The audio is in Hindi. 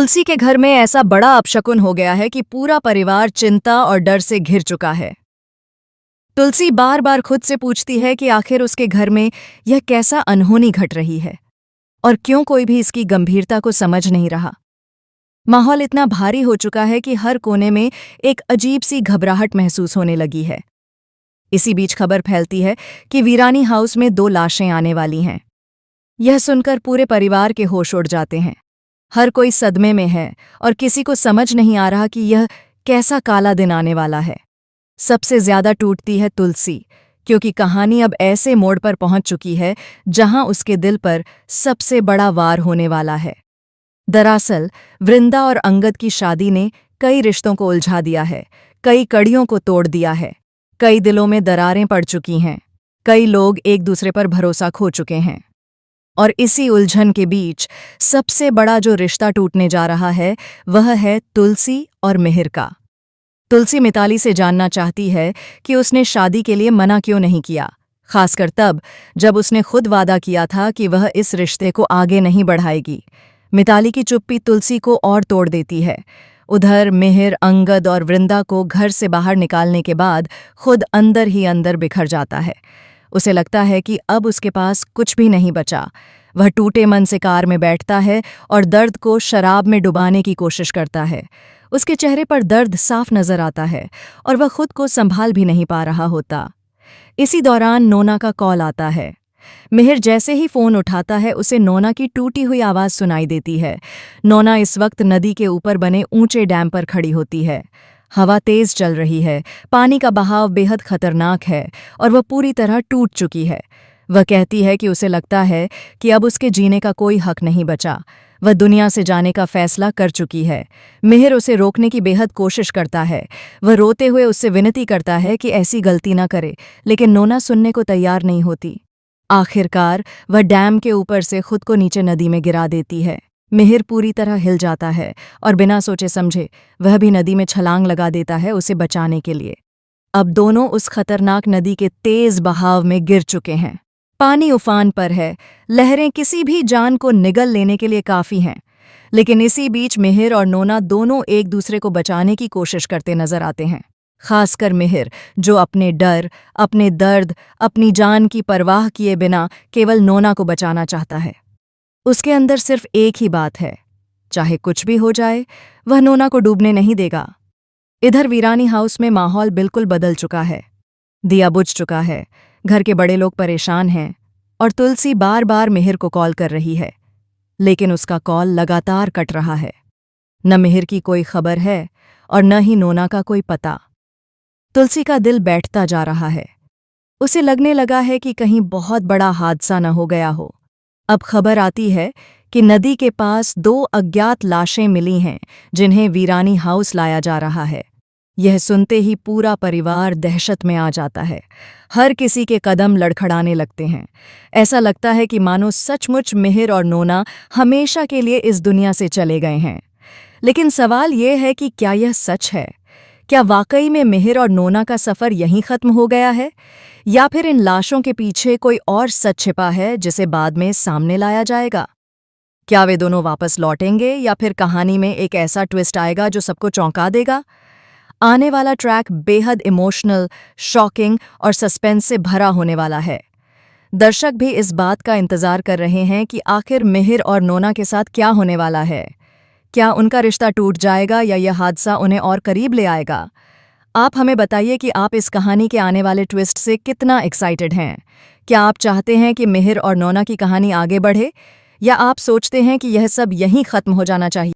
तुलसी के घर में ऐसा बड़ा अपशकुन हो गया है कि पूरा परिवार चिंता और डर से घिर चुका है। तुलसी बार बार खुद से पूछती है कि आखिर उसके घर में यह कैसा अनहोनी घट रही है और क्यों कोई भी इसकी गंभीरता को समझ नहीं रहा। माहौल इतना भारी हो चुका है कि हर कोने में एक अजीब सी घबराहट महसूस होने लगी है। इसी बीच खबर फैलती है कि वीरानी हाउस में 2 लाशें आने वाली हैं। यह सुनकर पूरे परिवार के होश उड़ जाते हैं। हर कोई सदमे में है और किसी को समझ नहीं आ रहा कि यह कैसा काला दिन आने वाला है। सबसे ज्यादा टूटती है तुलसी, क्योंकि कहानी अब ऐसे मोड़ पर पहुंच चुकी है जहां उसके दिल पर सबसे बड़ा वार होने वाला है। दरअसल वृंदा और अंगद की शादी ने कई रिश्तों को उलझा दिया है, कई कड़ियों को तोड़ दिया है, कई दिलों में दरारें पड़ चुकी हैं, कई लोग एक दूसरे पर भरोसा खो चुके हैं। और इसी उलझन के बीच सबसे बड़ा जो रिश्ता टूटने जा रहा है वह है तुलसी और मिहिर का। तुलसी मिताली से जानना चाहती है कि उसने शादी के लिए मना क्यों नहीं किया, खासकर तब जब उसने खुद वादा किया था कि वह इस रिश्ते को आगे नहीं बढ़ाएगी। मिताली की चुप्पी तुलसी को और तोड़ देती है। उधर मिहिर, अंगद और वृंदा को घर से बाहर निकालने के बाद खुद अंदर ही अंदर बिखर जाता है। उसे लगता है कि अब उसके पास कुछ भी नहीं बचा। वह टूटे मन से कार में बैठता है और दर्द को शराब में डुबाने की कोशिश करता है। उसके चेहरे पर दर्द साफ नजर आता है और वह खुद को संभाल भी नहीं पा रहा होता। इसी दौरान नोना का कॉल आता है। मिहिर जैसे ही फोन उठाता है उसे नोना की टूटी हुई आवाज सुनाई देती है। नोना इस वक्त नदी के ऊपर बने ऊंचे डैम पर खड़ी होती है। हवा तेज चल रही है, पानी का बहाव बेहद खतरनाक है और वह पूरी तरह टूट चुकी है। वह कहती है कि उसे लगता है कि अब उसके जीने का कोई हक नहीं बचा। वह दुनिया से जाने का फैसला कर चुकी है। मिहिर उसे रोकने की बेहद कोशिश करता है। वह रोते हुए उससे विनती करता है कि ऐसी गलती न करे, लेकिन नोना सुनने को तैयार नहीं होती। आखिरकार वह डैम के ऊपर से खुद को नीचे नदी में गिरा देती है। मिहिर पूरी तरह हिल जाता है और बिना सोचे समझे वह भी नदी में छलांग लगा देता है उसे बचाने के लिए। अब दोनों उस खतरनाक नदी के तेज बहाव में गिर चुके हैं। पानी उफान पर है, लहरें किसी भी जान को निगल लेने के लिए काफी हैं। लेकिन इसी बीच मिहिर और नोना दोनों एक दूसरे को बचाने की कोशिश करते नजर आते हैं। खासकर मिहिर, जो अपने डर, अपने दर्द, अपनी जान की परवाह किए बिना केवल नोना को बचाना चाहता है। उसके अंदर सिर्फ एक ही बात है, चाहे कुछ भी हो जाए वह नोना को डूबने नहीं देगा। इधर वीरानी हाउस में माहौल बिल्कुल बदल चुका है। दिया बुझ चुका है, घर के बड़े लोग परेशान हैं और तुलसी बार बार मिहिर को कॉल कर रही है, लेकिन उसका कॉल लगातार कट रहा है। न मिहिर की कोई खबर है और न ही नोना का कोई पता। तुलसी का दिल बैठता जा रहा है। उसे लगने लगा है कि कहीं बहुत बड़ा हादसा न हो गया हो। अब खबर आती है कि नदी के पास 2 अज्ञात लाशें मिली हैं जिन्हें वीरानी हाउस लाया जा रहा है। यह सुनते ही पूरा परिवार दहशत में आ जाता है। हर किसी के कदम लड़खड़ाने लगते हैं। ऐसा लगता है कि मानो सचमुच मिहिर और नोना हमेशा के लिए इस दुनिया से चले गए हैं। लेकिन सवाल यह है कि क्या यह सच है? क्या वाकई में मिहिर और नोना का सफ़र यहीं ख़त्म हो गया है, या फिर इन लाशों के पीछे कोई और सच छिपा है जिसे बाद में सामने लाया जाएगा? क्या वे दोनों वापस लौटेंगे या फिर कहानी में एक ऐसा ट्विस्ट आएगा जो सबको चौंका देगा? आने वाला ट्रैक बेहद इमोशनल, शॉकिंग और सस्पेंस से भरा होने वाला है। दर्शक भी इस बात का इंतज़ार कर रहे हैं कि आखिर मिहिर और नोना के साथ क्या होने वाला है। क्या उनका रिश्ता टूट जाएगा या यह हादसा उन्हें और करीब ले आएगा? आप हमें बताइए कि आप इस कहानी के आने वाले ट्विस्ट से कितना एक्साइटेड हैं। क्या आप चाहते हैं कि मिहिर और नोना की कहानी आगे बढ़े, या आप सोचते हैं कि यह सब यहीं ख़त्म हो जाना चाहिए?